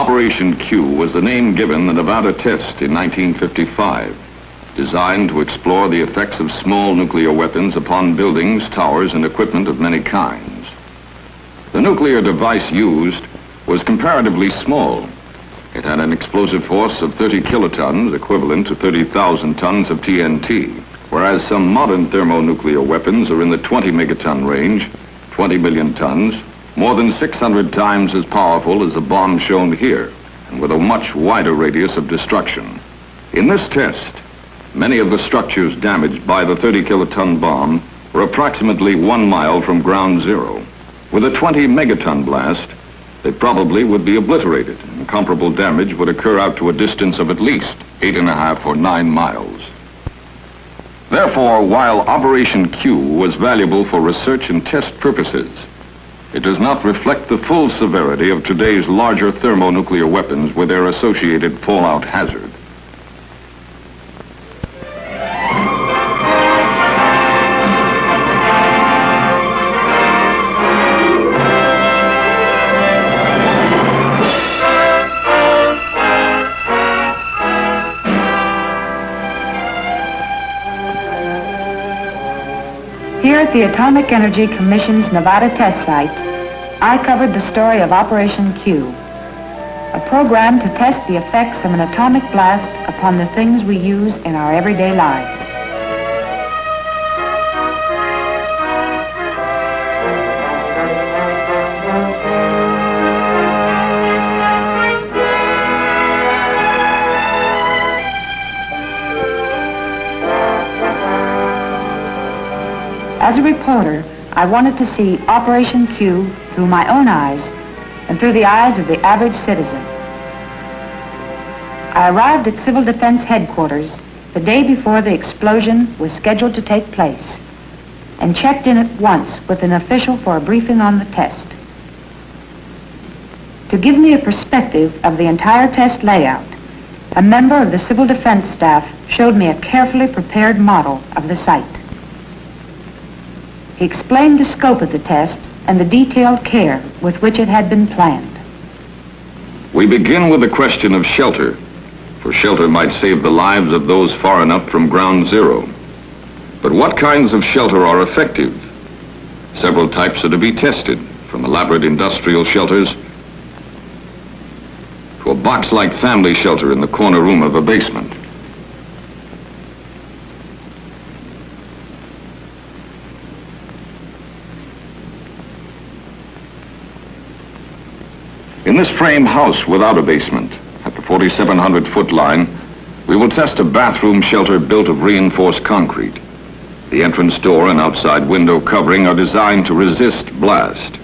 Operation Q was the name given the Nevada test in 1955, designed to explore the effects of small nuclear weapons upon buildings, towers, and equipment of many kinds. The nuclear device used was comparatively small. It had an explosive force of 30 kilotons, equivalent to 30,000 tons of TNT, whereas some modern thermonuclear weapons are in the 20 megaton range, 20 million tons, more than 600 times as powerful as the bomb shown here, and with a much wider radius of destruction. In this test, many of the structures damaged by the 30 kiloton bomb were approximately 1 mile from ground zero. With a 20 megaton blast, they probably would be obliterated, and comparable damage would occur out to a distance of at least 8.5 or 9 miles. Therefore, while Operation Q was valuable for research and test purposes, it does not reflect the full severity of today's larger thermonuclear weapons with their associated fallout hazard. Here at the Atomic Energy Commission's Nevada test site, I covered the story of Operation Q, a program to test the effects of an atomic blast upon the things we use in our everyday lives. As a reporter, I wanted to see Operation Q through my own eyes and through the eyes of the average citizen. I arrived at Civil Defense Headquarters the day before the explosion was scheduled to take place and checked in at once with an official for a briefing on the test. To give me a perspective of the entire test layout, a member of the Civil Defense staff showed me a carefully prepared model of the site. He explained the scope of the test and the detailed care with which it had been planned. We begin with the question of shelter, for shelter might save the lives of those far enough from ground zero. But what kinds of shelter are effective? Several types are to be tested, from elaborate industrial shelters to a box-like family shelter in the corner room of a basement. In this frame house without a basement, at the 4,700-foot line, we will test a bathroom shelter built of reinforced concrete. The entrance door and outside window covering are designed to resist blast.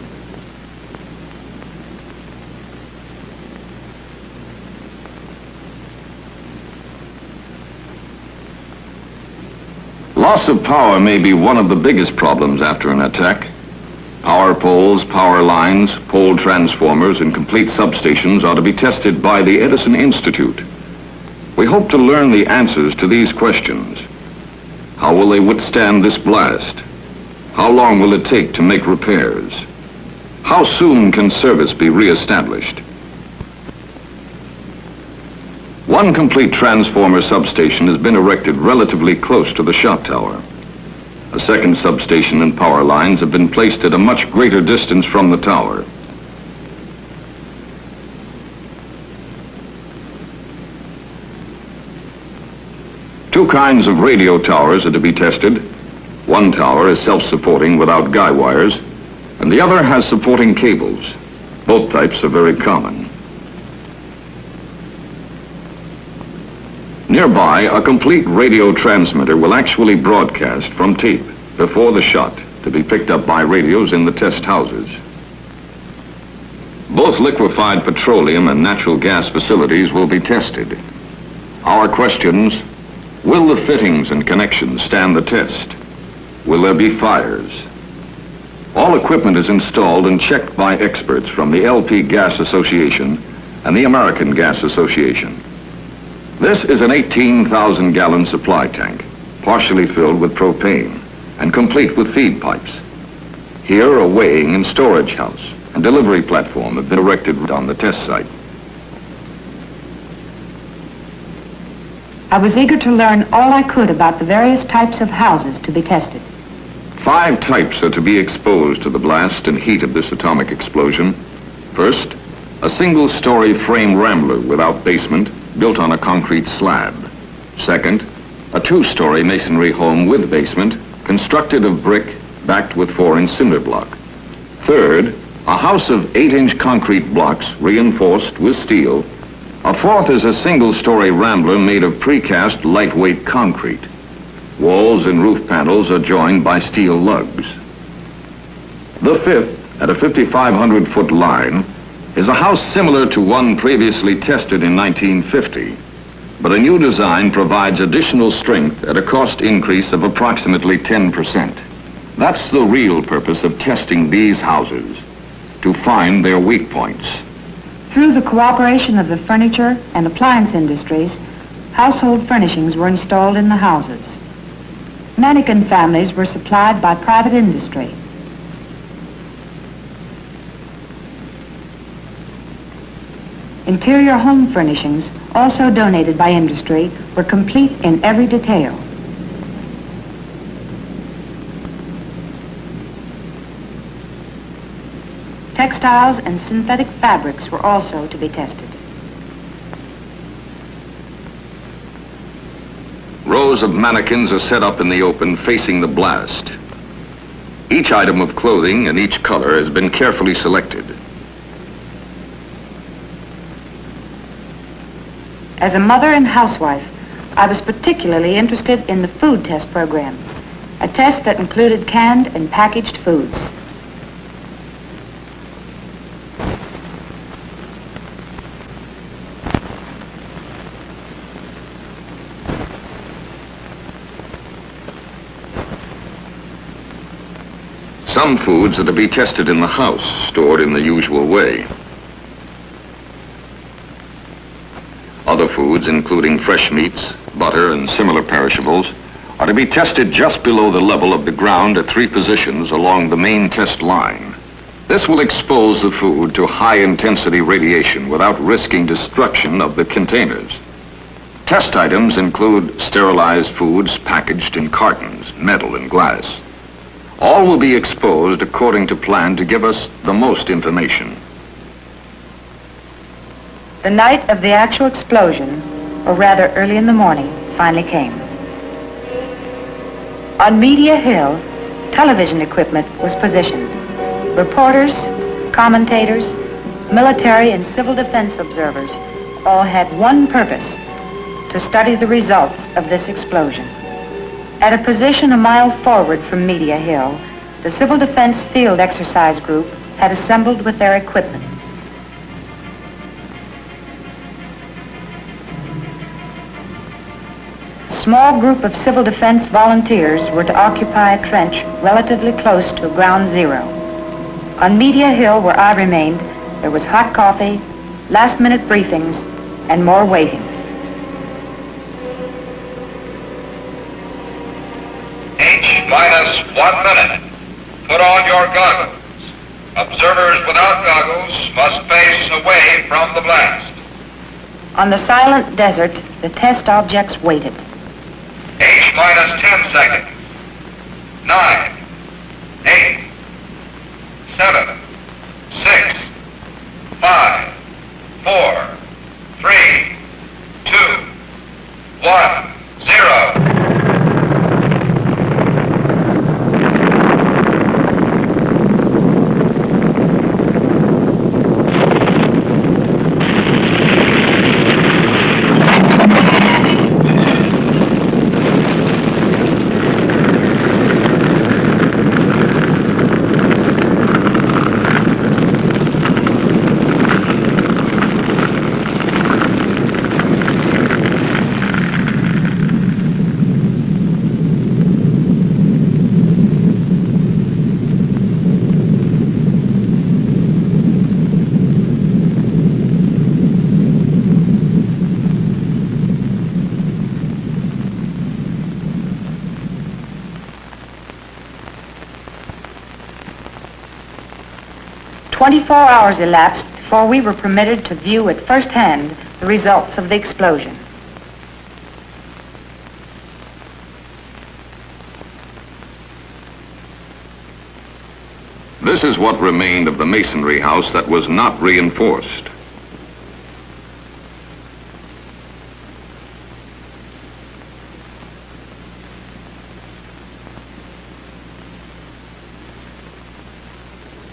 Loss of power may be one of the biggest problems after an attack. Power poles, power lines, pole transformers, and complete substations are to be tested by the Edison Institute. We hope to learn the answers to these questions. How will they withstand this blast? How long will it take to make repairs? How soon can service be reestablished? One complete transformer substation has been erected relatively close to the shot tower. A second substation and power lines have been placed at a much greater distance from the tower. Two kinds of radio towers are to be tested. One tower is self-supporting without guy wires, and the other has supporting cables. Both types are very common. Nearby, a complete radio transmitter will actually broadcast from tape before the shot to be picked up by radios in the test houses. Both liquefied petroleum and natural gas facilities will be tested. Our questions: will the fittings and connections stand the test? Will there be fires? All equipment is installed and checked by experts from the LP Gas Association and the American Gas Association. This is an 18,000-gallon supply tank, partially filled with propane and complete with feed pipes. Here, a weighing and storage house and delivery platform have been erected on the test site. I was eager to learn all I could about the various types of houses to be tested. 5 types are to be exposed to the blast and heat of this atomic explosion. First, a single-story frame rambler without basement, built on a concrete slab. Second, a 2-story masonry home with basement, constructed of brick, backed with 4-inch cinder block. Third, a house of 8-inch concrete blocks reinforced with steel. A fourth is a single-story rambler made of precast lightweight concrete. Walls and roof panels are joined by steel lugs. The fifth, at a 5,500-foot line, is a house similar to one previously tested in 1950, but a new design provides additional strength at a cost increase of approximately 10%. That's the real purpose of testing these houses, to find their weak points. Through the cooperation of the furniture and appliance industries, household furnishings were installed in the houses. Mannequin families were supplied by private industry. Interior home furnishings, also donated by industry, were complete in every detail. Textiles and synthetic fabrics were also to be tested. Rows of mannequins are set up in the open facing the blast. Each item of clothing and each color has been carefully selected. As a mother and housewife, I was particularly interested in the food test program, a test that included canned and packaged foods. Some foods are to be tested in the house, stored in the usual way. Other foods, including fresh meats, butter, and similar perishables, are to be tested just below the level of the ground at 3 positions along the main test line. This will expose the food to high-intensity radiation without risking destruction of the containers. Test items include sterilized foods packaged in cartons, metal, and glass. All will be exposed according to plan to give us the most information. The night of the actual explosion, or rather early in the morning, finally came. On Media Hill, television equipment was positioned. Reporters, commentators, military and civil defense observers all had one purpose: to study the results of this explosion. At a position a mile forward from Media Hill, the Civil Defense Field Exercise Group had assembled with their equipment. A small group of civil defense volunteers were to occupy a trench relatively close to ground zero. On Media Hill, where I remained, there was hot coffee, last-minute briefings, and more waiting. Minus 1 minute. Put on your goggles. Observers without goggles must face away from the blast. On the silent desert, the test objects waited. H minus 10 seconds. 9, 8, 7, 6, 5, 4, 3, 2, 1, 0. "24 hours elapsed before we were permitted to view at first hand the results of the explosion. This is what remained of the masonry house that was not reinforced.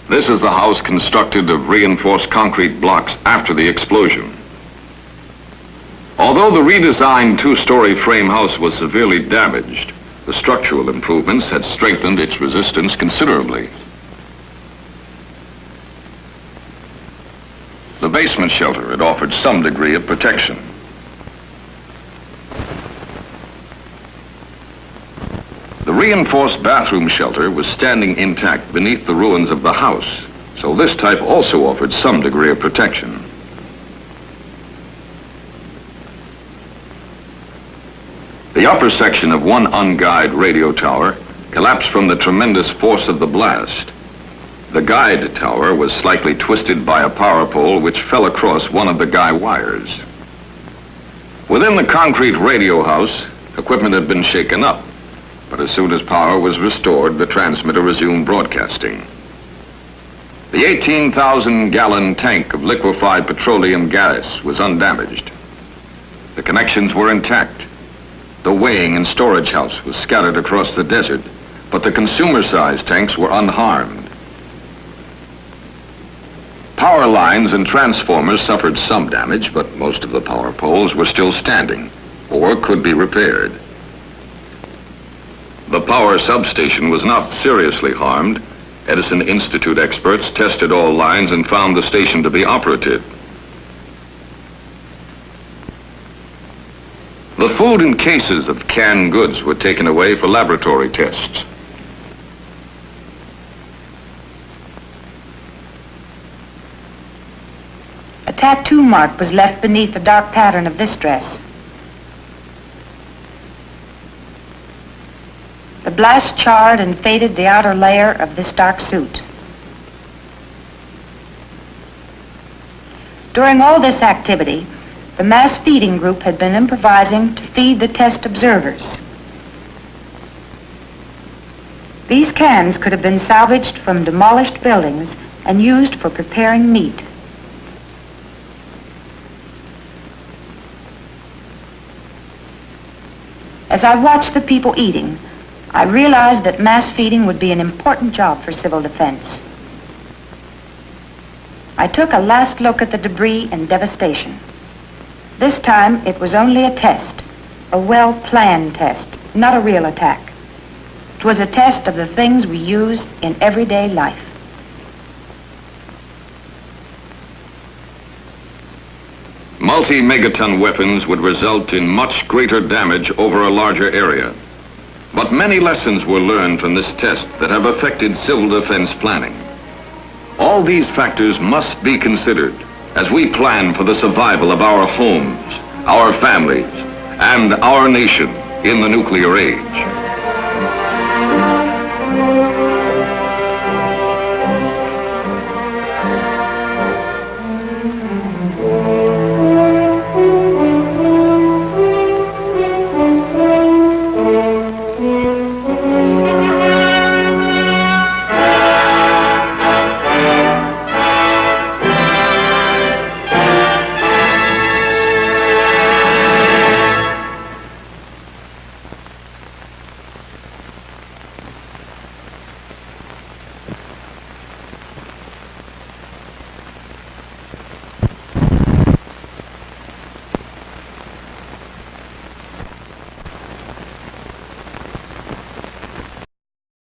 This is the house constructed of reinforced concrete blocks after the explosion. Although the redesigned two-story frame house was severely damaged, the structural improvements had strengthened its resistance considerably. The basement shelter had offered some degree of protection. The reinforced bathroom shelter was standing intact beneath the ruins of the house, so this type also offered some degree of protection. The upper section of one unguided radio tower collapsed from the tremendous force of the blast. The guide tower was slightly twisted by a power pole which fell across one of the guy wires. Within the concrete radio house, equipment had been shaken up, but as soon as power was restored, the transmitter resumed broadcasting. The 18,000-gallon tank of liquefied petroleum gas was undamaged. The connections were intact. The weighing and storage house was scattered across the desert, but the consumer-sized tanks were unharmed. Power lines and transformers suffered some damage, but most of the power poles were still standing or could be repaired. The power substation was not seriously harmed. Edison Institute experts tested all lines and found the station to be operative. The food and cases of canned goods were taken away for laboratory tests. A tattoo mark was left beneath the dark pattern of this dress. The blast charred and faded the outer layer of this dark suit. During all this activity, the mass feeding group had been improvising to feed the test observers. These cans could have been salvaged from demolished buildings and used for preparing meat. As I watched the people eating, I realized that mass feeding would be an important job for civil defense. I took a last look at the debris and devastation. This time, it was only a test, a well-planned test, not a real attack. It was a test of the things we use in everyday life. Multi-megaton weapons would result in much greater damage over a larger area. But many lessons were learned from this test that have affected civil defense planning. All these factors must be considered as we plan for the survival of our homes, our families, and our nation in the nuclear age.